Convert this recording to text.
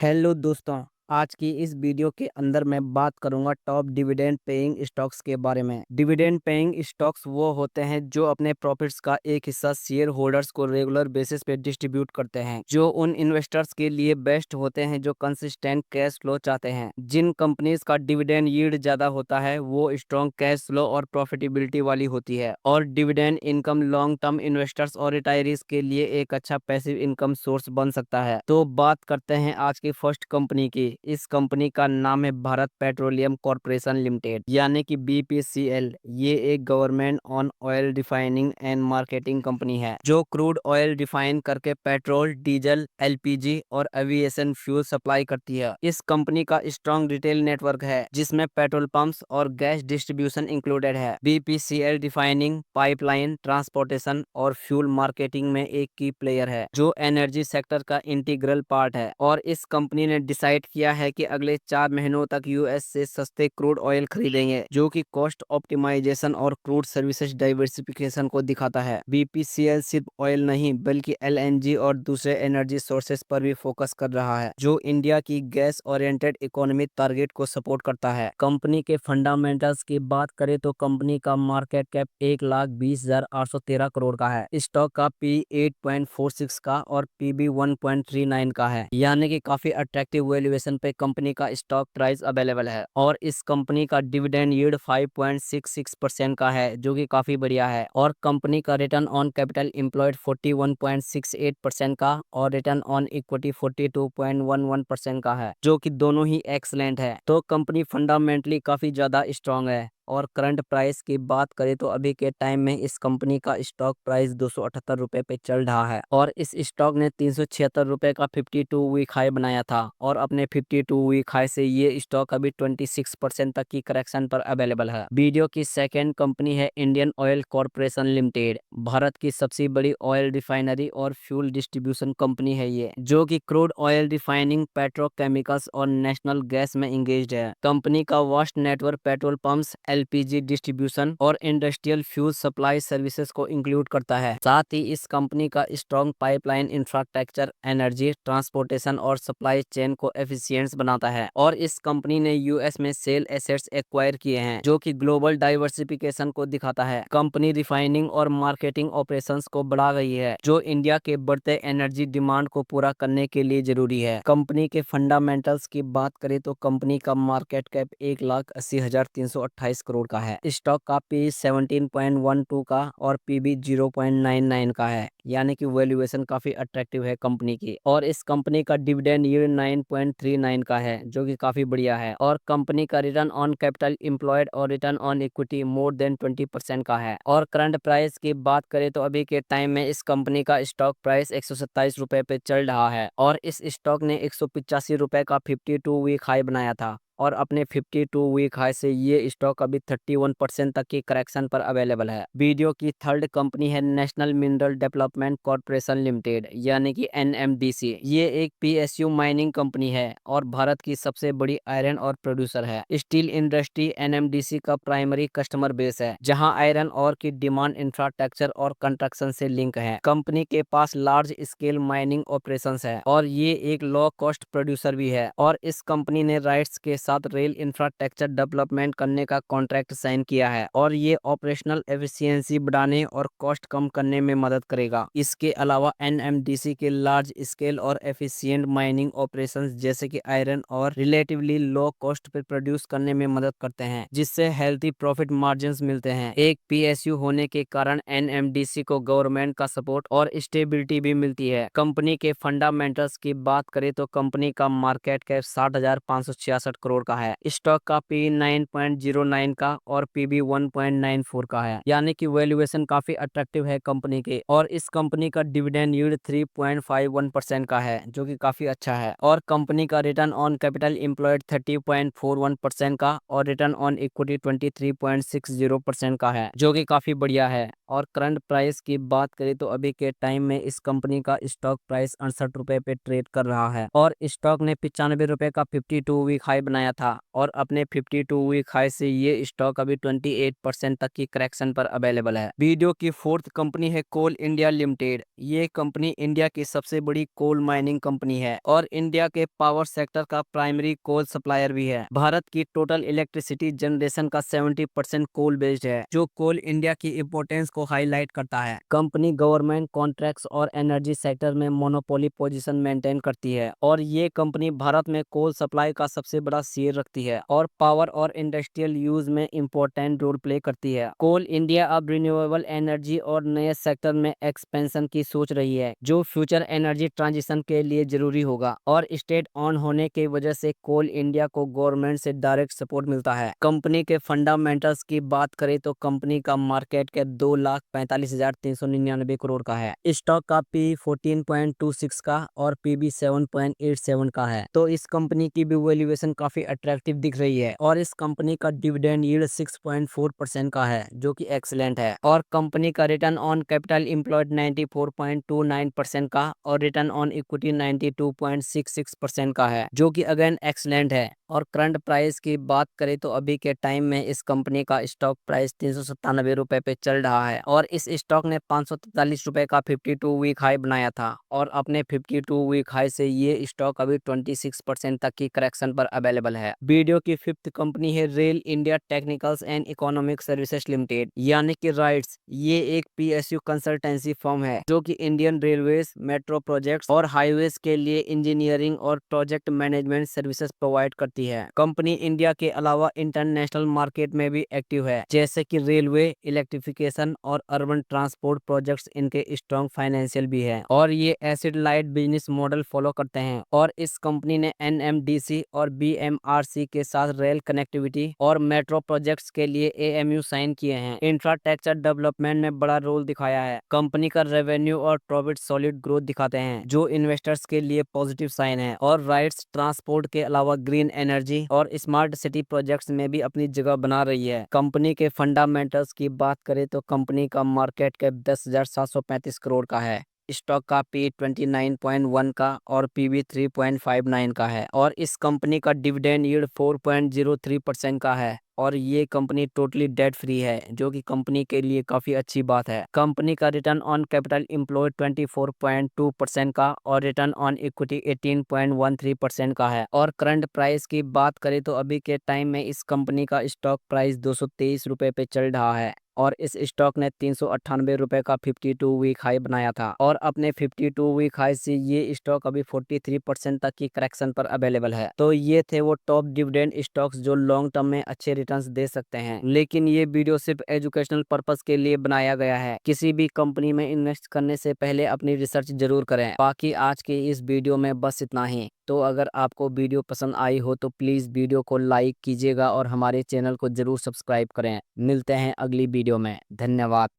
Hello दोस्तों। आज की इस वीडियो के अंदर मैं बात करूंगा टॉप डिविडेंड पेइंग स्टॉक्स के बारे में। डिविडेंड पेइंग स्टॉक्स वो होते हैं जो अपने प्रॉफिट्स का एक हिस्सा शेयर होल्डर्स को रेगुलर बेसिस पे डिस्ट्रीब्यूट करते हैं, जो उन इन्वेस्टर्स के लिए बेस्ट होते हैं जो कंसिस्टेंट कैश फ्लो चाहते हैं। जिन कंपनीज का डिविडेंड यील्ड ज्यादा होता है वो स्ट्रॉन्ग कैश फ्लो और प्रॉफिटेबिलिटी वाली होती है, और dividend income long term investors और रिटायरीज के लिए एक अच्छा पैसिव इनकम सोर्स बन सकता है। तो बात करते हैं आज की फर्स्ट कंपनी की। इस कंपनी का नाम है भारत पेट्रोलियम कॉर्पोरेशन लिमिटेड, यानी कि बीपीसीएल। ये एक government on oil refining and marketing company है जो क्रूड ऑयल रिफाइन करके पेट्रोल, डीजल, एलपीजी और एविएशन फ्यूल सप्लाई करती है। इस कंपनी का स्ट्रॉन्ग रिटेल नेटवर्क है जिसमें पेट्रोल पंप्स और गैस डिस्ट्रीब्यूशन इंक्लूडेड है। बीपीसीएल रिफाइनिंग, पाइपलाइन, ट्रांसपोर्टेशन और फ्यूल मार्केटिंग में एक की प्लेयर है जो एनर्जी सेक्टर का इंटीग्रल पार्ट है। और इस कंपनी ने डिसाइड किया है कि अगले 4 महीनों तक यूएस से सस्ते क्रूड ऑयल खरीदेंगे, जो कि कॉस्ट ऑप्टिमाइजेशन और क्रूड सर्विसेज डाइवर्सिफिकेशन को दिखाता है। बीपीसीएल सिर्फ ऑयल नहीं बल्कि एलएनजी और दूसरे एनर्जी सोर्सेस पर भी फोकस कर रहा है, जो इंडिया की गैस ओरिएंटेड इकोनॉमी टारगेट को सपोर्ट करता है। कंपनी के फंडामेंटल्स की बात करें तो कंपनी का मार्केट कैप 1,20,813 करोड़ का है। स्टॉक का पी 8.46 का और पीबी 1.39 का है, यानी कि काफी अट्रैक्टिव वैल्यूएशन पे कंपनी का स्टॉक प्राइस अवेलेबल है। और इस कंपनी का डिविडेंड यील्ड 5.66% का है, जो कि काफी बढ़िया है। और कंपनी का रिटर्न ऑन कैपिटल एम्प्लॉयड 41.68% का और रिटर्न ऑन इक्विटी 42.11% का है, जो कि दोनों ही एक्सलेंट है। तो कंपनी फंडामेंटली काफी ज्यादा स्ट्रांग है। और करंट प्राइस की बात करें तो अभी के टाइम में इस कंपनी का स्टॉक प्राइस 278 रुपए पे चल रहा है, और इस स्टॉक ने 376 रुपए का 52 वीक हाई बनाया था, और अपने 52 वीक हाई से ये स्टॉक अभी 26% तक की करेक्शन पर अवेलेबल है। वीडियो की सेकेंड कंपनी है Indian oil corporation limited. Bharat की सबसे बड़ी ऑयल रिफाइनरी और फ्यूल डिस्ट्रीब्यूशन कंपनी है ये, जो कि क्रूड ऑयल रिफाइनिंग, पेट्रोकेमिकल्स और नेशनल गैस में इंगेज्ड है। कंपनी का vast network petrol pumps, LPG distribution और इंडस्ट्रियल फ्यूल सप्लाई सर्विसेज को इंक्लूड करता है। साथ ही इस कंपनी का strong pipeline infrastructure energy transportation और सप्लाई चेन को एफिशिएंट बनाता है। और इस कंपनी ने यूएस में सेल एसेट्स एक्वायर किए हैं, जो कि ग्लोबल डाइवर्सिफिकेशन को दिखाता है। कंपनी रिफाइनिंग और मार्केटिंग ऑपरेशंस को बढ़ा रही है, जो इंडिया के बढ़ते एनर्जी डिमांड को पूरा करने के लिए जरूरी है। कंपनी के फंडामेंटल्स की बात करें तो कंपनी का मार्केट कैप 1,80,328 करोड़ का है। स्टॉक का पी 17.12 का और पीबी 0.99 का है, यानी कि वैल्यूएशन काफी अट्रैक्टिव है कंपनी की। और इस कंपनी का डिविडेंड यील्ड 9.39 का है, जो कि काफी बढ़िया है। और कंपनी का रिटर्न ऑन कैपिटल एम्प्लॉयड और return on equity more than 20% का है। और करंट प्राइस की बात करें तो अभी के टाइम में इस कंपनी का स्टॉक प्राइस 127 रुपए पे चल रहा है, और इस स्टॉक ने 185 रुपए का 52 वीक हाई बनाया था, और अपने 52 वीक हाई से ये स्टॉक अभी 31% तक की करेक्शन पर अवेलेबल है। वीडियो की थर्ड कंपनी है national mineral development corporation limited, यानी कि एनएमडीसी। ये एक पीएसयू माइनिंग कंपनी है और भारत की सबसे बड़ी आयरन और प्रोड्यूसर है। स्टील इंडस्ट्री एनएमडीसी का प्राइमरी कस्टमर बेस है, जहां आयरन और की डिमांड इंफ्रास्ट्रक्चर और कंस्ट्रक्शन से लिंक है। कंपनी के पास लार्ज स्केल माइनिंग ऑपरेशंस है, और ये एक लो कॉस्ट प्रोड्यूसर भी है। और इस कंपनी ने राइट्स के साथ रेल इंफ्रास्ट्रक्चर डेवलपमेंट करने का कॉन्ट्रैक्ट साइन किया है, और ये ऑपरेशनल एफिशिएंसी बढ़ाने और कॉस्ट कम करने में मदद करेगा। इसके अलावा एनएमडीसी के लार्ज स्केल और एफिशिएंट माइनिंग ऑपरेशंस जैसे कि आयरन और relatively low cost per produce करने में मदद करते हैं, जिससे हेल्थी प्रॉफिट मार्जिन्स मिलते हैं। एक पीएसयू होने के कारण एनएमडीसी को गवर्नमेंट का सपोर्ट और स्टेबिलिटी भी मिलती है। कंपनी के फंडामेंटल्स की बात करें तो कंपनी का मार्केट कैप 60,566 करोड़ का है। स्टॉक का पी 9.09 का और पीबी 1.94 का है, यानी कि वैल्यूएशन काफी अट्रैक्टिव है कंपनी के। और इस कंपनी का डिविडेंड यील्ड 3.51% का है, जो कि काफी अच्छा है। और कंपनी का रिटर्न ऑन कैपिटल एम्प्लॉयड 30.41% का और रिटर्न ऑन इक्विटी 23.60% का है, जो कि काफी बढ़िया है। और करंट प्राइस की बात करें तो अभी के टाइम में इस कंपनी का स्टॉक प्राइस 68 रुपए पे ट्रेड कर रहा है, और स्टॉक ने 95 रुपए का 52 वीक हाई बनाया बनाया था और अपने 52 वीक हाई से ये स्टॉक अभी 28% तक की करेक्शन पर अवेलेबल है। वीडियो की फोर्थ कंपनी है कोल इंडिया लिमिटेड। ये कंपनी इंडिया की सबसे बड़ी कोल माइनिंग कंपनी है और इंडिया के पावर सेक्टर का प्राइमरी कोल सप्लायर भी है। भारत की टोटल इलेक्ट्रिसिटी जनरेशन का 70% कोल बेस्ड है, जो कोल इंडिया की इंपोर्टेंस को हाईलाइट करता है। कंपनी गवर्नमेंट कॉन्ट्रैक्ट्स और एनर्जी सेक्टर में मोनोपोली पोजीशन मेंटेन करती है और ये कंपनी भारत में कोल सप्लाई का सबसे बड़ा शेयर रखती है और पावर और इंडस्ट्रियल यूज में इंपॉर्टेंट रोल प्ले करती है। कोल इंडिया अब रिन्यूएबल एनर्जी और नए सेक्टर में एक्सपेंशन की सोच रही है, जो फ्यूचर एनर्जी ट्रांजिशन के लिए जरूरी होगा और स्टेट ऑन होने की वजह से कोल इंडिया को गवर्नमेंट से डायरेक्ट सपोर्ट मिलता है। कंपनी के फंडामेंटल्स की बात करें तो कंपनी का मार्केट कैप 2,45,399 करोड़ का है। स्टॉक का पी 14.26 का और पीबी 7.87 का है, तो इस कंपनी की भी वैल्यूएशन काफी अट्रैक्टिव दिख रही है और इस कंपनी का डिविडेंड यील्ड 6.4% का है, जो कि एक्सीलेंट है। और कंपनी का रिटर्न ऑन कैपिटल एम्प्लॉयड 94.29% का और रिटर्न ऑन इक्विटी 92.66% का है, जो कि अगेन एक्सीलेंट है। और करंट प्राइस की बात करें तो अभी के टाइम में इस कंपनी का स्टॉक प्राइस 397 रुपए पे चल रहा है और इस स्टॉक ने 543 रुपए का 52 वीक हाई बनाया था और अपने 52 वीक हाई से ये स्टॉक अभी 26% तक की करेक्शन पर अवेलेबल है। वीडियो की फिफ्थ कंपनी है rail India technicals and economic services limited, यानी कि राइट्स। ये एक पीएसयू कंसल्टेंसी फर्म है जो कि इंडियन रेलवेज, मेट्रो प्रोजेक्ट्स और हाईवेज के लिए इंजीनियरिंग और प्रोजेक्ट मैनेजमेंट सर्विसेज प्रोवाइड करती है। कंपनी इंडिया के अलावा इंटरनेशनल मार्केट में भी एक्टिव है, जैसे कि रेलवे, इलेक्ट्रिफिकेशन और अर्बन ट्रांसपोर्ट प्रोजेक्ट्स इनके स्ट्रॉन्ग फाइनेंशियल भी है और ये acid light business model follow करते हैं। और इस कंपनी ने एनएमडीसी और बीएमआरसी के साथ रेल कनेक्टिविटी और मेट्रो प्रोजेक्ट्स के लिए एएमयू साइन किए हैं। इंफ्रास्ट्रक्चर डेवलपमेंट में बड़ा रोल दिखाया है। कंपनी का रेवेन्यू और प्रॉफिट सॉलिड ग्रोथ दिखाते हैं, जो इन्वेस्टर्स के लिए पॉजिटिव साइन है। और राइट्स ट्रांसपोर्ट के अलावा ग्रीन एनर्जी और स्मार्ट सिटी प्रोजेक्ट्स में भी अपनी जगह बना रही है। कंपनी के फंडामेंटल्स की बात करें तो कंपनी का मार्केट कैप 10,735 करोड़ का है। स्टॉक का पी 29.1 का और पीबी 3.59 का है और इस कंपनी का डिविडेंड यील्ड 4.03% का है और ये कंपनी टोटली डेट फ्री है, जो कि कंपनी के लिए काफी अच्छी बात है। कंपनी का रिटर्न ऑन कैपिटल एम्प्लॉयड 24.2% का और रिटर्न ऑन इक्विटी 18.13% का है। और करंट प्राइस की बात करें तो अभी के टाइम में इस कंपनी का स्टॉक प्राइस 223 रुपए पे चल रहा है और इस स्टॉक ने 398 रुपए का 52 वीक हाई बनाया था और अपने 52 वीक हाई से ये स्टॉक अभी 43% तक की करेक्शन पर अवेलेबल है। तो ये थे वो टॉप डिविडेंड स्टॉक्स जो लॉन्ग टर्म में अच्छे रिटर्न्स दे सकते हैं, लेकिन ये वीडियो सिर्फ एजुकेशनल पर्पस के लिए बनाया गया है। किसी भी कंपनी में इन्वेस्ट करने से पहले अपनी रिसर्च जरूर करें। बाकी आज के इस वीडियो में बस इतना ही। तो अगर आपको वीडियो पसंद आई हो तो प्लीज़ वीडियो को लाइक कीजिएगा और हमारे चैनल को जरूर सब्सक्राइब करें। मिलते हैं अगली वीडियो में। धन्यवाद।